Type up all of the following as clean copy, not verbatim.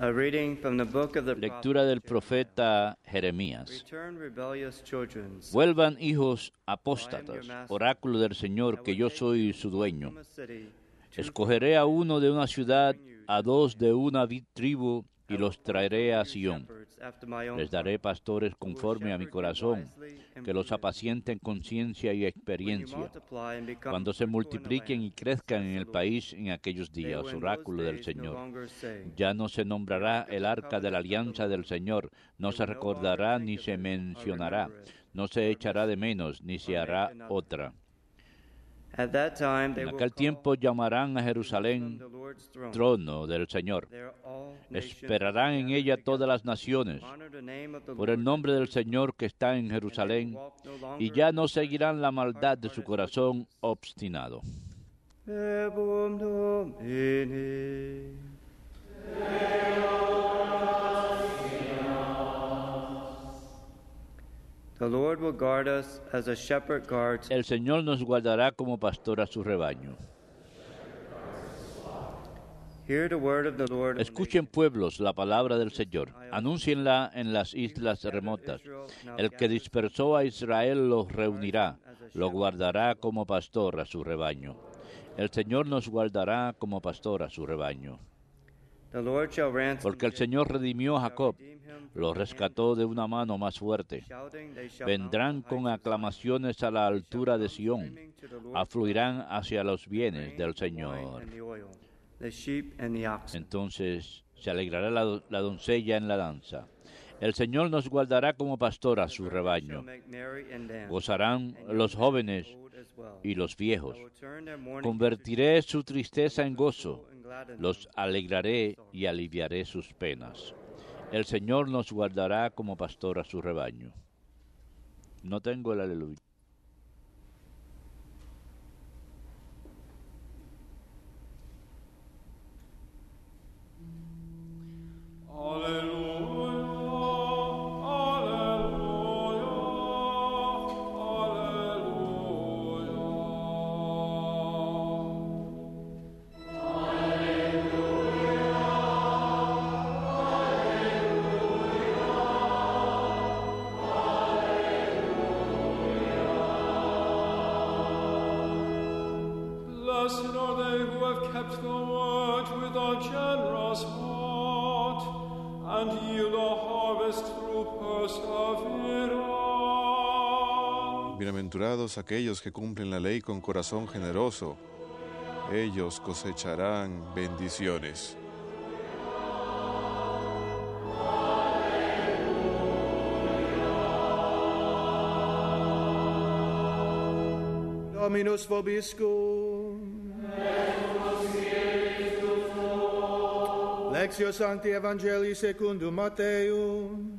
A reading from the book of the Lectura del profeta Jeremías. Return rebellious children. Vuelvan hijos apóstatas, oráculo del Señor, que yo soy su dueño. Escogeré a uno de una ciudad, a dos de una tribu, y los traeré a Sión. Les daré pastores conforme a mi corazón, que los apacienten con ciencia y experiencia. Cuando se multipliquen y crezcan en el país en aquellos días, oráculo del Señor, ya no se nombrará el arca de la alianza del Señor, no se recordará ni se mencionará, no se echará de menos, ni se hará otra. En aquel tiempo llamarán a Jerusalén trono del Señor. Esperarán en ella todas las naciones por el nombre del Señor que está en Jerusalén, y ya no seguirán la maldad de su corazón obstinado. The Lord will guard us as a shepherd guards. El Señor nos guardará como pastor a su rebaño. Hear the word of the Lord. Escuchen, pueblos, la palabra del Señor. Anúncienla en las islas remotas. El que dispersó a Israel los reunirá, lo guardará como pastor a su rebaño. El Señor nos guardará como pastor a su rebaño. Porque el Señor redimió a Jacob, lo rescató de una mano más fuerte. Vendrán con aclamaciones a la altura de Sión, afluirán hacia los bienes del Señor. Entonces se alegrará la doncella en la danza. El Señor nos guardará como pastor a su rebaño. Gozarán los jóvenes y los viejos. Convertiré su tristeza en gozo. Los alegraré y aliviaré sus penas. El Señor nos guardará como pastor a su rebaño. No tengo el aleluya. Blessed are they who have kept the word with a generous heart, and yield a harvest through perseverance. Bienaventurados aquellos que cumplen la ley con corazón generoso, ellos cosecharán bendiciones. Dominus vobiscum. Lectio Sancti Evangelii secundum Matteum.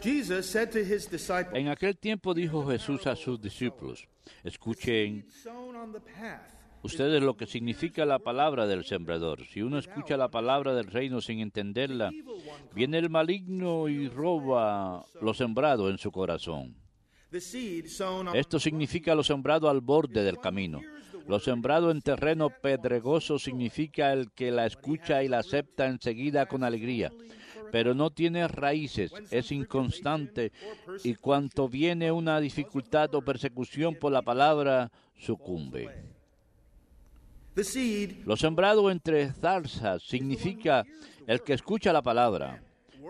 Jesus said to his disciples, En aquel tiempo dijo Jesús a sus discípulos, escuchen ustedes lo que significa la palabra del sembrador. Si uno escucha la palabra del reino sin entenderla, viene el maligno y roba lo sembrado en su corazón. Esto significa lo sembrado al borde del camino. Lo sembrado en terreno pedregoso significa el que la escucha y la acepta enseguida con alegría, pero no tiene raíces, es inconstante, y cuanto viene una dificultad o persecución por la palabra, sucumbe. Lo sembrado entre zarzas significa el que escucha la palabra,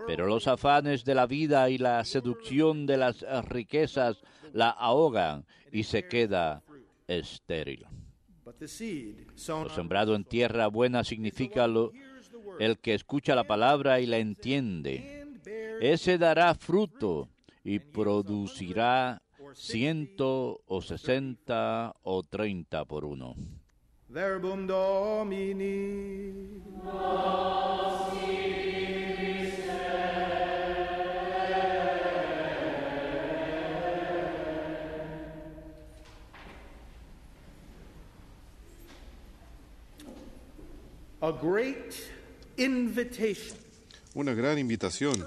pero los afanes de la vida y la seducción de las riquezas la ahogan y se queda estéril. Lo sembrado en tierra buena significa el que escucha la palabra y la entiende. Ese dará fruto y producirá 100 o 60 o 30 por uno. Verbum Domini. A great invitation. Una gran invitación,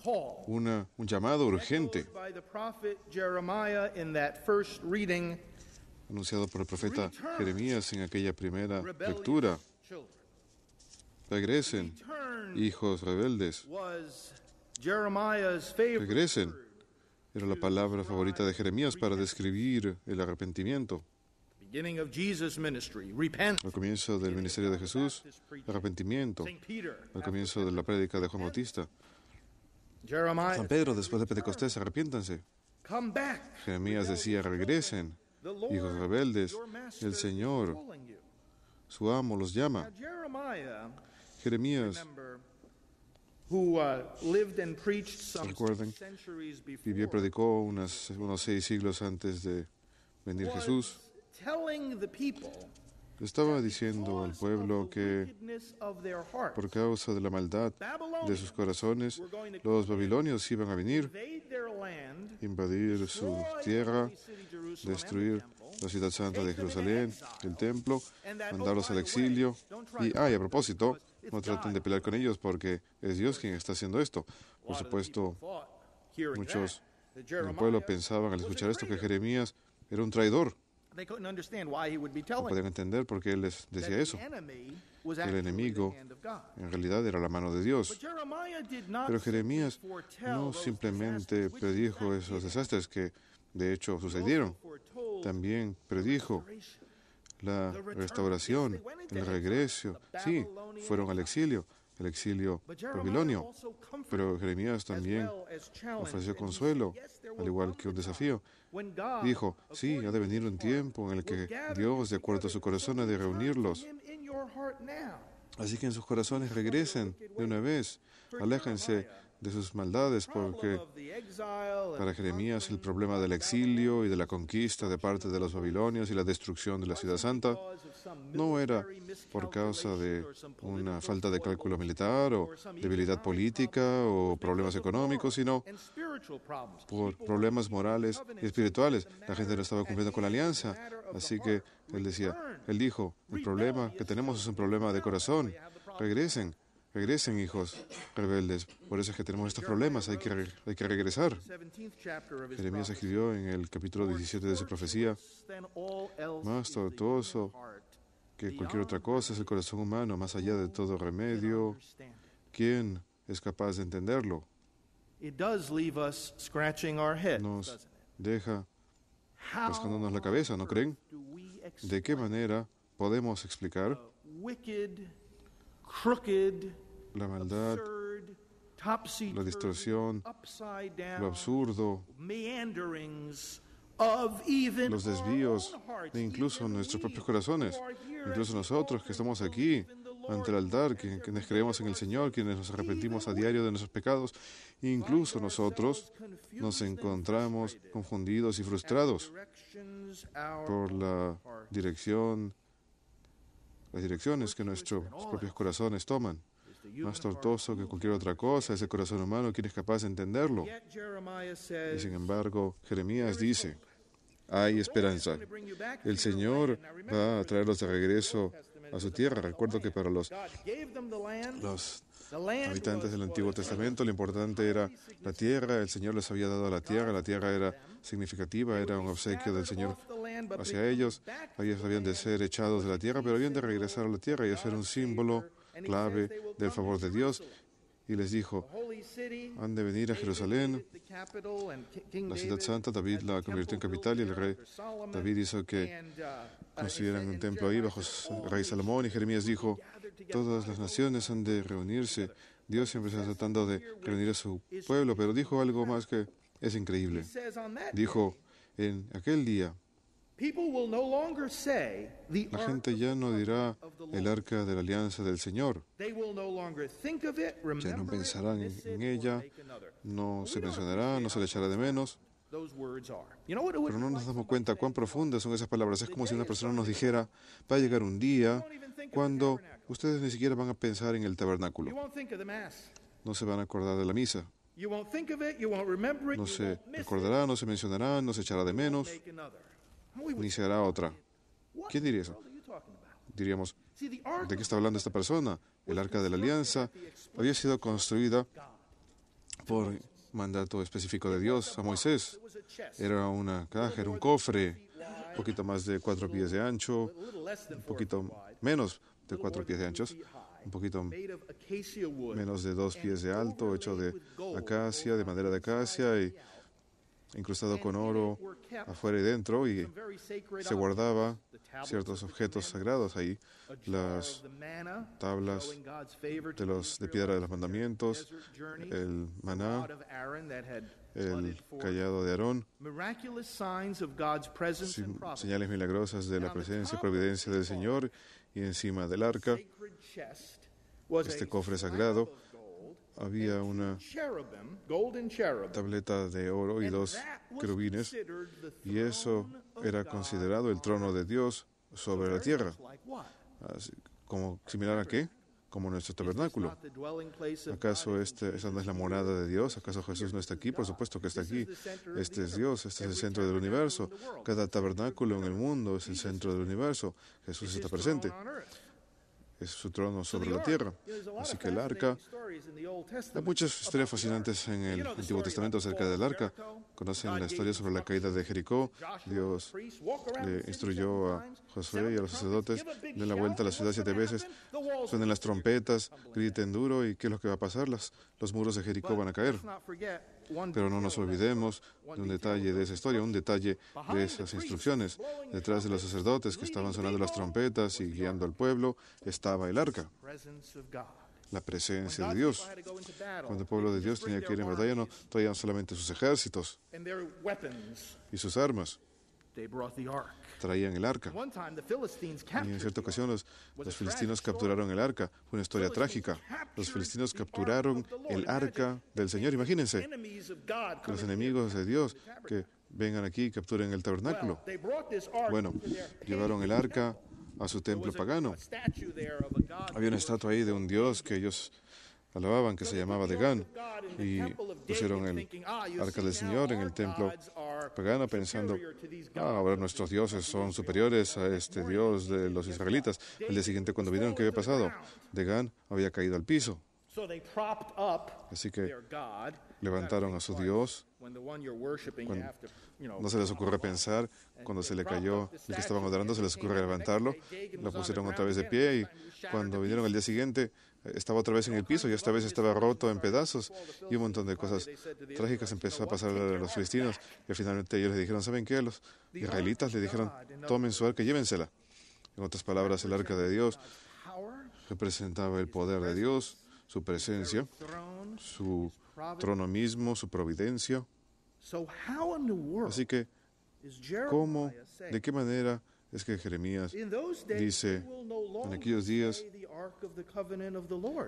un llamado urgente. By the prophet Jeremiah in that first reading anunciado por el profeta Jeremías en aquella primera lectura. Regresen, hijos rebeldes. Regresen. Era la palabra favorita de Jeremías para describir el arrepentimiento. Al comienzo del ministerio de Jesús, arrepentimiento. Al comienzo de la prédica de Juan Bautista. San Pedro, después de Pentecostés, arrepiéntanse. Jeremías decía, regresen, hijos rebeldes, el Señor, su amo, los llama. Jeremías, recuerden, vivió y predicó unos 6 siglos antes de venir Jesús. Estaba diciendo al pueblo que por causa de la maldad de sus corazones, los babilonios iban a venir, invadir su tierra, destruir la ciudad santa de Jerusalén, el templo, mandarlos al exilio. Y, a propósito, no traten de pelear con ellos porque es Dios quien está haciendo esto. Por supuesto, muchos del pueblo pensaban al escuchar esto que Jeremías era un traidor. No podían entender por qué él les decía eso. El enemigo en realidad era la mano de Dios. Pero Jeremías no simplemente predijo esos desastres que de hecho sucedieron. También predijo la restauración, el regreso. Sí, fueron al exilio, el exilio babilonio. Pero Jeremías también ofreció consuelo, al igual que un desafío. Dijo, sí, ha de venir un tiempo en el que Dios, de acuerdo a su corazón, ha de reunirlos. Así que en sus corazones regresen de una vez, aléjense de sus maldades, porque para Jeremías el problema del exilio y de la conquista de parte de los babilonios y la destrucción de la ciudad santa no era por causa de una falta de cálculo militar o debilidad política o problemas económicos, sino por problemas morales y espirituales. La gente no estaba cumpliendo con la alianza, así que él dijo, el problema que tenemos es un problema de corazón. Regresen, hijos rebeldes. Por eso es que tenemos estos problemas, hay que regresar. Jeremías escribió en el capítulo 17 de su profecía, más tortuoso que cualquier otra cosa es el corazón humano, más allá de todo remedio. ¿Quién es capaz de entenderlo? Nos deja rascándonos la cabeza, ¿no creen? ¿De qué manera podemos explicar la maldad, la distorsión, lo absurdo, los desvíos e incluso nuestros propios corazones? Incluso nosotros que estamos aquí ante el altar, quienes creemos en el Señor, quienes nos arrepentimos a diario de nuestros pecados, incluso nosotros nos encontramos confundidos y frustrados por las direcciones que nuestros propios corazones toman. Más tortuoso que cualquier otra cosa es el corazón humano, ¿quién es capaz de entenderlo? Y sin embargo, Jeremías dice, hay esperanza. El Señor va a traerlos de regreso a su tierra. Recuerdo que para los habitantes del Antiguo Testamento lo importante era la tierra. El Señor les había dado la tierra era significativa, era un obsequio del Señor hacia ellos. Ellos habían de ser echados de la tierra, pero habían de regresar a la tierra y hacer un símbolo clave del favor de Dios. Y les dijo, han de venir a Jerusalén, la ciudad santa. David la convirtió en capital y el rey David hizo que construyeran un templo ahí bajo el rey Salomón. Y Jeremías dijo, todas las naciones han de reunirse. Dios siempre está tratando de reunir a su pueblo, pero dijo algo más que es increíble. Dijo, en aquel día, la gente ya no dirá el arca de la alianza del Señor. Ya no pensarán en ella, no se mencionará, no se le echará de menos. Pero no nos damos cuenta cuán profundas son esas palabras. Es como si una persona nos dijera, va a llegar un día cuando ustedes ni siquiera van a pensar en el tabernáculo. No se van a acordar de la misa. No se recordará, no se mencionará, no se echará de menos, ni se hará otra. ¿Quién diría eso? Diríamos, ¿de qué está hablando esta persona? El arca de la alianza había sido construida por mandato específico de Dios a Moisés. Era una caja, era un cofre un poquito más de 4 pies de ancho, un poquito menos de 4 pies de anchos, un poquito menos de 2 pies de alto, hecho de acacia, de madera de acacia y incrustado con oro afuera y dentro, y se guardaba ciertos objetos sagrados ahí, las tablas de piedra de los mandamientos, el maná, el cayado de Aarón, señales milagrosas de la presencia y providencia del Señor, y encima del arca, este cofre sagrado, había una tableta de oro y 2 querubines, y eso era considerado el trono de Dios sobre la tierra. Así, como similar a qué? Como nuestro tabernáculo. ¿Acaso esa no es la morada de Dios? ¿Acaso Jesús no está aquí? Por supuesto que está aquí. Este es Dios, este es el centro del universo. Cada tabernáculo en el mundo es el centro del universo. Jesús está presente. Es su trono sobre la tierra. Así que el arca, hay muchas historias fascinantes en el Antiguo Testamento acerca del arca. Conocen la historia sobre la caída de Jericó. Dios le instruyó a Josué y a los sacerdotes: den la vuelta a la ciudad 7 veces, suenen las trompetas, griten duro, y ¿qué es lo que va a pasar? Los muros de Jericó van a caer. Pero no nos olvidemos de un detalle de esa historia, un detalle de esas instrucciones. Detrás de los sacerdotes que estaban sonando las trompetas y guiando al pueblo, estaba el arca, la presencia de Dios. Cuando el pueblo de Dios tenía que ir en batalla, no traían solamente sus ejércitos y sus armas, traían el arca. Y en cierta ocasión los filistinos capturaron el arca. Fue una historia trágica. Los filistinos capturaron el arca del Señor. Imagínense que los enemigos de Dios que vengan aquí y capturen el tabernáculo. Bueno, llevaron el arca a su templo pagano. Había una estatua ahí de un dios que ellos alababan, que se llamaba Dagan, y pusieron el arca del Señor en el templo pagano pensando: ahora nuestros dioses son superiores a este Dios de los israelitas. El día siguiente, cuando vieron qué había pasado, Dagan había caído al piso. Así que levantaron a su Dios. No se les ocurre pensar, cuando se le cayó el que estaban adorando, se les ocurre levantarlo. Lo pusieron otra vez de pie, y cuando vinieron el día siguiente, estaba otra vez en el piso, y esta vez estaba roto en pedazos, y un montón de cosas trágicas empezó a pasar a los filistinos, y finalmente ellos le dijeron: ¿saben qué? A los israelitas le dijeron: tomen su arca y llévensela. En otras palabras, el arca de Dios representaba el poder de Dios, su presencia, su trono mismo, su providencia. Así que, ¿cómo, de qué manera es que Jeremías dice: en aquellos días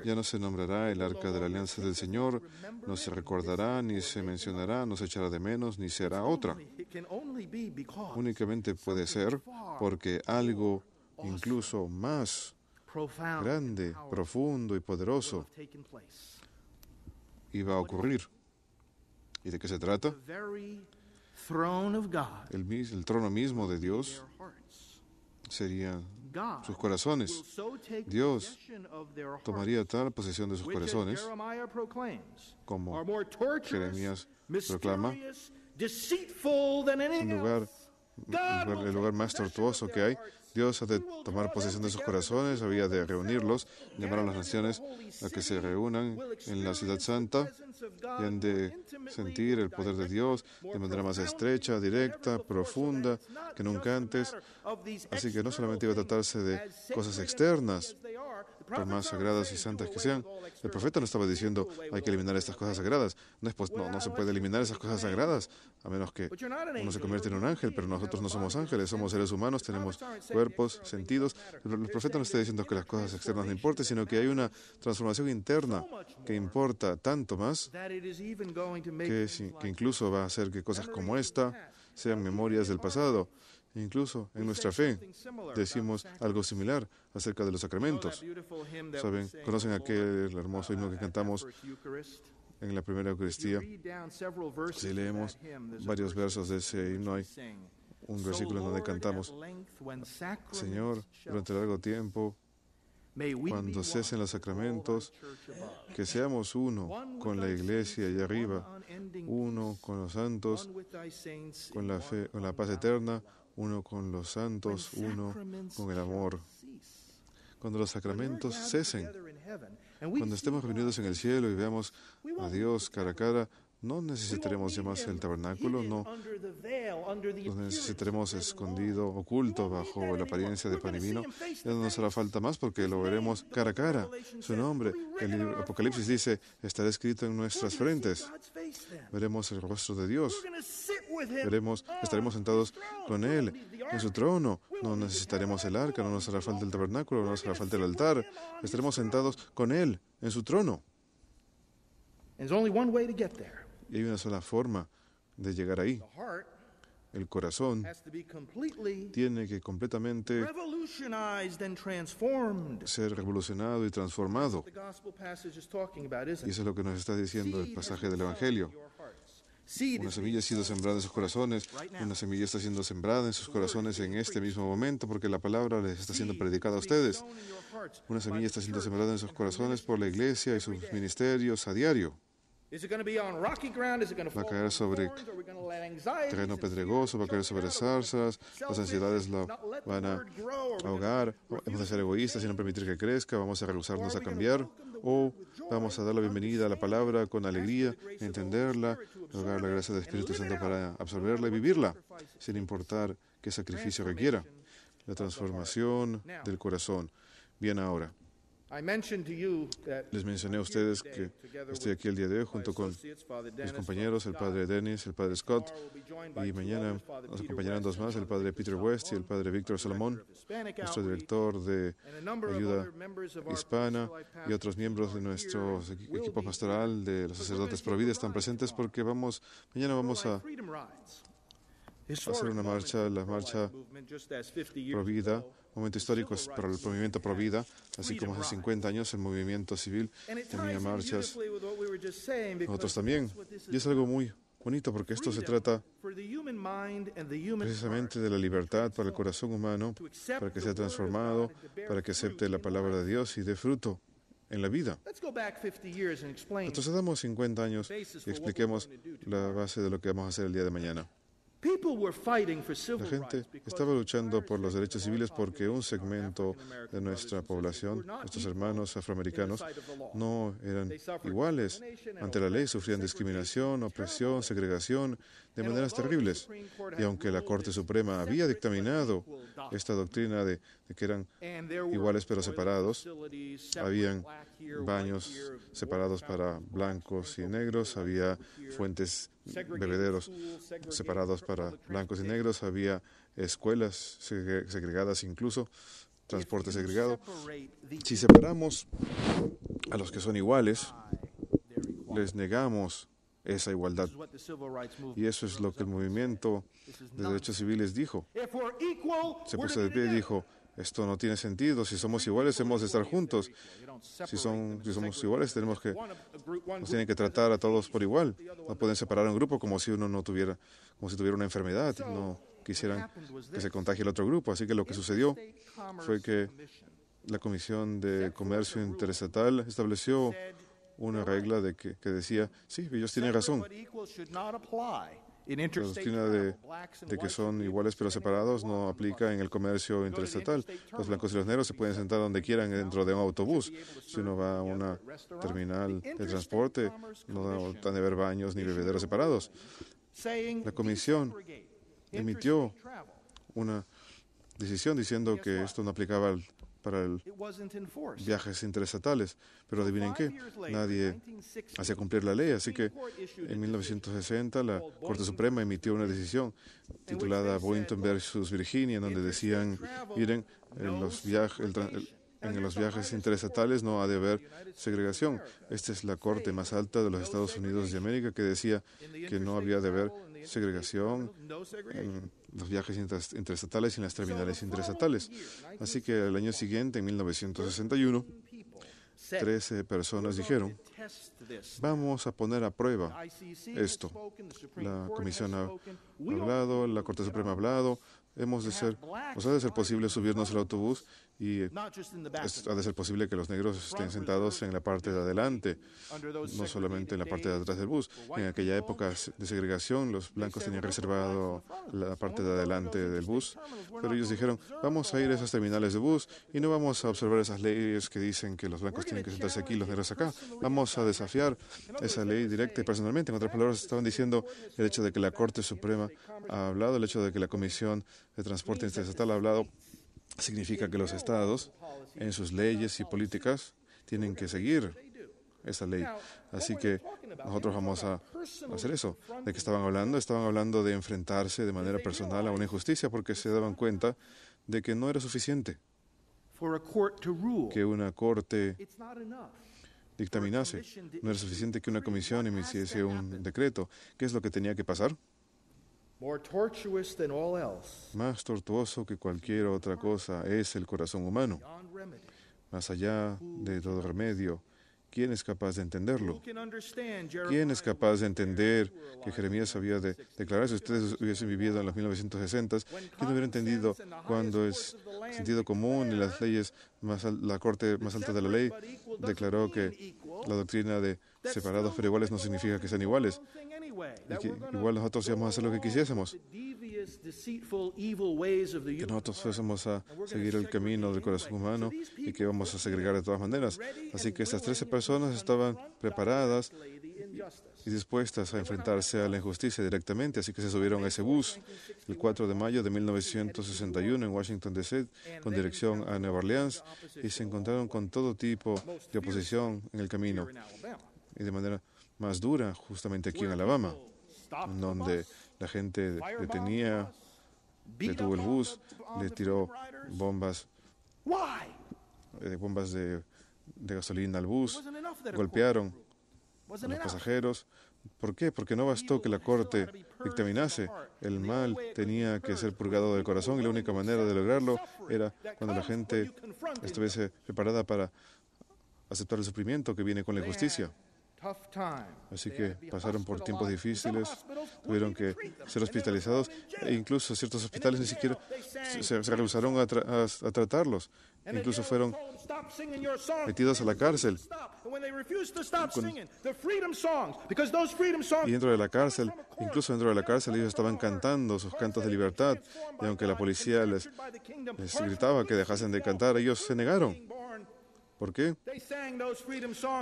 ya no se nombrará el arca de la alianza del Señor, no se recordará, ni se mencionará, no se echará de menos, ni será otra? Únicamente puede ser porque algo incluso más grande, profundo y poderoso iba a ocurrir. ¿Y de qué se trata? El trono mismo de Dios sería sus corazones. Dios tomaría tal posesión de sus corazones, como Jeremías proclama, el lugar más tortuoso que hay. Dios ha de tomar posesión de sus corazones, había de reunirlos, llamar a las naciones a que se reúnan en la ciudad santa, y han de sentir el poder de Dios de manera más estrecha, directa, profunda que nunca antes. Así que no solamente iba a tratarse de cosas externas, por más sagradas y santas que sean. El profeta no estaba diciendo: hay que eliminar estas cosas sagradas. No se puede eliminar esas cosas sagradas, a menos que uno se convierta en un ángel, pero nosotros no somos ángeles, somos seres humanos, tenemos cuerpos, sentidos. El profeta no está diciendo que las cosas externas no importen, sino que hay una transformación interna que importa tanto más, que incluso va a hacer que cosas como esta sean memorias del pasado. Incluso en nuestra fe decimos algo similar acerca de los sacramentos. ¿Saben? ¿Conocen aquel hermoso himno que cantamos en la primera Eucaristía? Si leemos varios versos de ese himno, hay un versículo en donde cantamos: Señor, durante largo tiempo, cuando cesen los sacramentos, que seamos uno con la Iglesia allá arriba, uno con los santos, con la fe, con la paz eterna, uno con los santos, uno con el amor. Cuando los sacramentos cesen, cuando estemos reunidos en el cielo y veamos a Dios cara a cara, no necesitaremos ya más el tabernáculo, no necesitaremos escondido, oculto bajo la apariencia de pan y vino. Ya no nos hará falta más porque lo veremos cara a cara. Su nombre, el Apocalipsis dice, estará escrito en nuestras frentes. Veremos el rostro de Dios. Estaremos sentados con Él en su trono. No necesitaremos el arca, no nos hará falta el tabernáculo, no nos hará falta el altar. Estaremos sentados con Él en su trono. Y hay una sola forma de llegar ahí. El corazón tiene que completamente ser revolucionado y transformado. Y eso es lo que nos está diciendo el pasaje del Evangelio. Una semilla ha sido sembrada en sus corazones, una semilla está siendo sembrada en sus corazones en este mismo momento porque la palabra les está siendo predicada a ustedes. Una semilla está siendo sembrada en sus corazones por la iglesia y sus ministerios a diario. Va a caer sobre terreno pedregoso, va a caer sobre zarzas, las ansiedades lo van a ahogar, vamos a ser egoístas y no permitir que crezca, vamos a rehusarnos a cambiar, o vamos a dar la bienvenida a la palabra con alegría, entenderla, rogar la gracia del Espíritu Santo para absorberla y vivirla, sin importar qué sacrificio requiera. La transformación del corazón. Bien, ahora. Les mencioné a ustedes que estoy aquí el día de hoy junto con mis compañeros, el padre Dennis, el padre Scott, y mañana nos acompañarán dos más, el padre Peter West y el padre Víctor Salomón, nuestro director de ayuda hispana, y otros miembros de nuestro equipo pastoral de los sacerdotes Pro Vida están presentes porque mañana vamos a hacer una marcha, la marcha Pro Vida, momento histórico para el movimiento Pro Vida, así como hace 50 años el movimiento civil tenía marchas. Nosotros también. Y es algo muy bonito porque esto se trata precisamente de la libertad para el corazón humano, para que sea transformado, para que acepte la palabra de Dios y dé fruto en la vida. Retrocedamos 50 años y expliquemos la base de lo que vamos a hacer el día de mañana. La gente estaba luchando por los derechos civiles porque un segmento de nuestra población, nuestros hermanos afroamericanos, no eran iguales ante la ley, sufrían discriminación, opresión, segregación de maneras terribles. Y aunque la Corte Suprema había dictaminado esta doctrina de que eran iguales pero separados, habían baños separados para blancos y negros, había fuentes, bebederos separados para blancos y negros, había escuelas segregadas incluso, transporte segregado. Si separamos a los que son iguales, les negamos esa igualdad. Y eso es lo que el movimiento de derechos civiles dijo. Se puso de pie y dijo, esto no tiene sentido, si somos iguales hemos de estar juntos. Si somos iguales nos tienen que tratar a todos por igual. No pueden separar a un grupo como si tuviera una enfermedad, no quisieran que se contagie el otro grupo. Así que lo que sucedió fue que la Comisión de Comercio Interestatal estableció una regla que decía, sí, ellos tienen razón. La doctrina de que son iguales pero separados no aplica en el comercio interestatal. Los blancos y los negros se pueden sentar donde quieran dentro de un autobús. Si uno va a una terminal de transporte, no han de haber baños ni bebederos separados. La comisión emitió una decisión diciendo que esto no aplicaba para viajes interestatales, pero adivinen qué, nadie hacía cumplir la ley, así que en 1960 la Corte Suprema emitió una decisión titulada Boynton versus Virginia, en donde decían, miren, en los viajes interestatales no ha de haber segregación. Esta es la corte más alta de los Estados Unidos de América que decía que no había de haber segregación en los viajes interestatales y en las terminales interestatales. Así que el año siguiente, en 1961, 13 personas dijeron, vamos a poner a prueba esto. La Comisión ha hablado, la Corte Suprema ha hablado, ha de ser posible subirnos al autobús y ha de ser posible que los negros estén sentados en la parte de adelante, no solamente en la parte de atrás del bus. En aquella época de segregación, los blancos tenían reservado la parte de adelante del bus, pero ellos dijeron, vamos a ir a esas terminales de bus y no vamos a observar esas leyes que dicen que los blancos tienen que sentarse aquí y los negros acá. Vamos a desafiar esa ley directa y personalmente. En otras palabras, estaban diciendo el hecho de que la Corte Suprema ha hablado, el hecho de que la Comisión de Transporte Interestatal ha hablado, significa que los estados, en sus leyes y políticas, tienen que seguir esa ley. Así que nosotros vamos a hacer eso. ¿De qué estaban hablando? Estaban hablando de enfrentarse de manera personal a una injusticia porque se daban cuenta de que no era suficiente que una corte dictaminase. No era suficiente que una comisión emitiese un decreto. ¿Qué es lo que tenía que pasar? Más tortuoso que cualquier otra cosa es el corazón humano. Más allá de todo remedio, ¿quién es capaz de entenderlo? ¿Quién es capaz de entender que Jeremías había de declarar? Si ustedes hubiesen vivido en los 1960s, ¿quién hubiera entendido cuando el sentido común y las leyes, la corte más alta de la ley, declaró que la doctrina de separados pero iguales no significa que sean iguales? Y que igual nosotros íbamos a hacer lo que quisiésemos. Que nosotros fuésemos a seguir el camino del corazón humano y que íbamos a segregar de todas maneras. Así que estas 13 personas estaban preparadas y dispuestas a enfrentarse a la injusticia directamente, así que se subieron a ese bus el 4 de mayo de 1961 en Washington, D.C., con dirección a Nueva Orleans, y se encontraron con todo tipo de oposición en el camino, y de manera más dura justamente aquí en Alabama, en donde la gente detuvo el bus, le tiró bombas de gasolina al bus, golpearon a los pasajeros. ¿Por qué? Porque no bastó que la corte dictaminase. El mal tenía que ser purgado del corazón y la única manera de lograrlo era cuando la gente estuviese preparada para aceptar el sufrimiento que viene con la injusticia. Así que pasaron por tiempos difíciles, tuvieron que ser hospitalizados e incluso ciertos hospitales ni siquiera se rehusaron a tratarlos. Incluso fueron metidos a la cárcel. Y dentro de la cárcel, incluso dentro de la cárcel, ellos estaban cantando sus cantos de libertad. Y aunque la policía les gritaba que dejasen de cantar, ellos se negaron. ¿Por qué?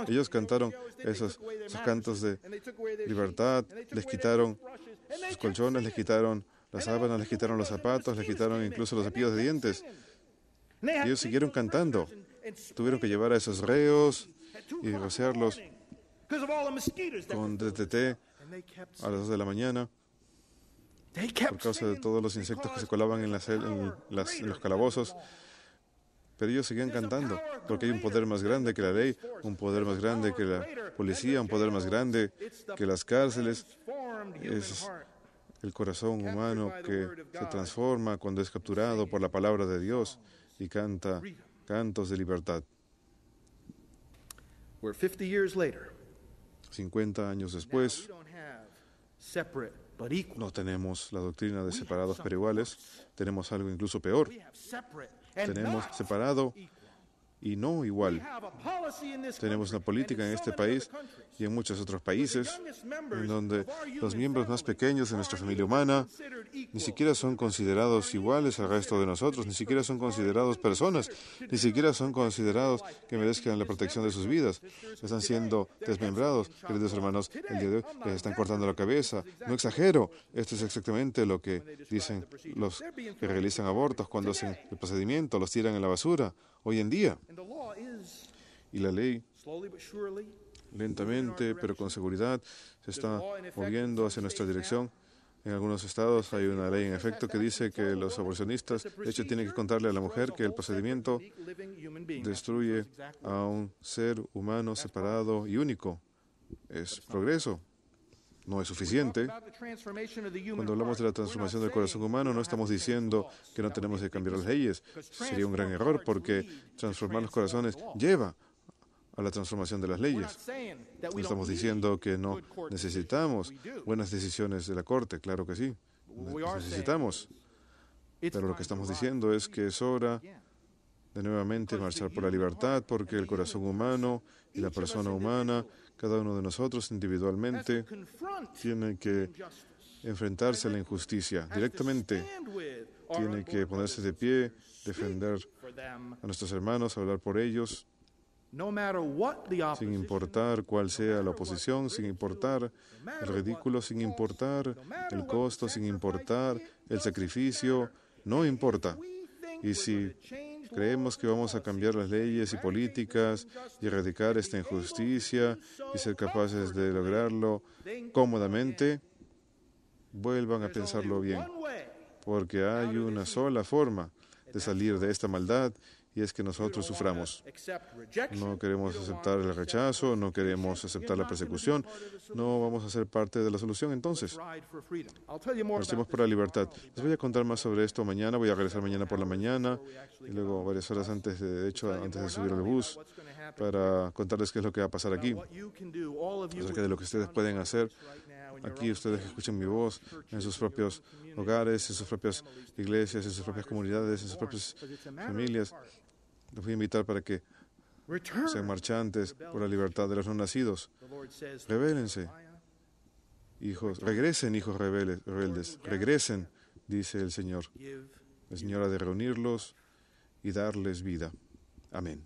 Ellos cantaron esos cantos de libertad, les quitaron sus colchones, les quitaron las sábanas, les quitaron los zapatos, les quitaron incluso los cepillos de dientes. Y ellos siguieron cantando. Tuvieron que llevar a esos reos y rociarlos con DDT a las 2 de la mañana por causa de todos los insectos que se colaban en los calabozos. Pero ellos seguían cantando, porque hay un poder más grande que la ley, un poder más grande que la policía, un poder más grande que las cárceles. Es el corazón humano que se transforma cuando es capturado por la palabra de Dios y canta cantos de libertad. 50 años después, no tenemos la doctrina de separados pero iguales, tenemos algo incluso peor. Tenemos separado y no igual. Tenemos una política en este país y en muchos otros países en donde los miembros más pequeños de nuestra familia humana ni siquiera son considerados iguales al resto de nosotros, ni siquiera son considerados personas, ni siquiera son considerados que merezcan la protección de sus vidas. Están siendo desmembrados, queridos hermanos, el día de hoy les están cortando la cabeza. No exagero, esto es exactamente lo que dicen los que realizan abortos cuando hacen el procedimiento, los tiran en la basura. Hoy en día. Y la ley, lentamente pero con seguridad, se está moviendo hacia nuestra dirección. En algunos estados hay una ley en efecto que dice que los aborcionistas, de hecho, tienen que contarle a la mujer que el procedimiento destruye a un ser humano separado y único. Es progreso. No es suficiente. Cuando hablamos de la transformación del corazón humano, no estamos diciendo que no tenemos que cambiar las leyes. Sería un gran error porque transformar los corazones lleva a la transformación de las leyes. No estamos diciendo que no necesitamos buenas decisiones de la Corte. Claro que sí. Necesitamos. Pero lo que estamos diciendo es que es hora de nuevamente marchar por la libertad, porque el corazón humano y la persona humana, cada uno de nosotros individualmente, tiene que enfrentarse a la injusticia directamente. Tiene que ponerse de pie, defender a nuestros hermanos, hablar por ellos, sin importar cuál sea la oposición, sin importar el ridículo, sin importar el costo, sin importar el sacrificio, no importa. Y si creemos que vamos a cambiar las leyes y políticas y erradicar esta injusticia y ser capaces de lograrlo cómodamente, vuelvan a pensarlo bien, porque hay una sola forma de salir de esta maldad, y es que nosotros suframos. No queremos aceptar el rechazo, no queremos aceptar la persecución, no vamos a ser parte de la solución. Entonces, marchemos por la libertad. Les voy a contar más sobre esto mañana, voy a regresar mañana por la mañana, y luego varias horas antes de subir al bus, para contarles qué es lo que va a pasar aquí, acerca de lo que ustedes pueden hacer. Aquí ustedes que escuchen mi voz en sus propios hogares, en sus propias iglesias, en sus propias comunidades, en sus propias familias. Les voy a invitar para que sean marchantes por la libertad de los no nacidos. Rebélense, hijos, regresen, hijos rebeldes, regresen, dice el Señor. El Señor ha de reunirlos y darles vida. Amén.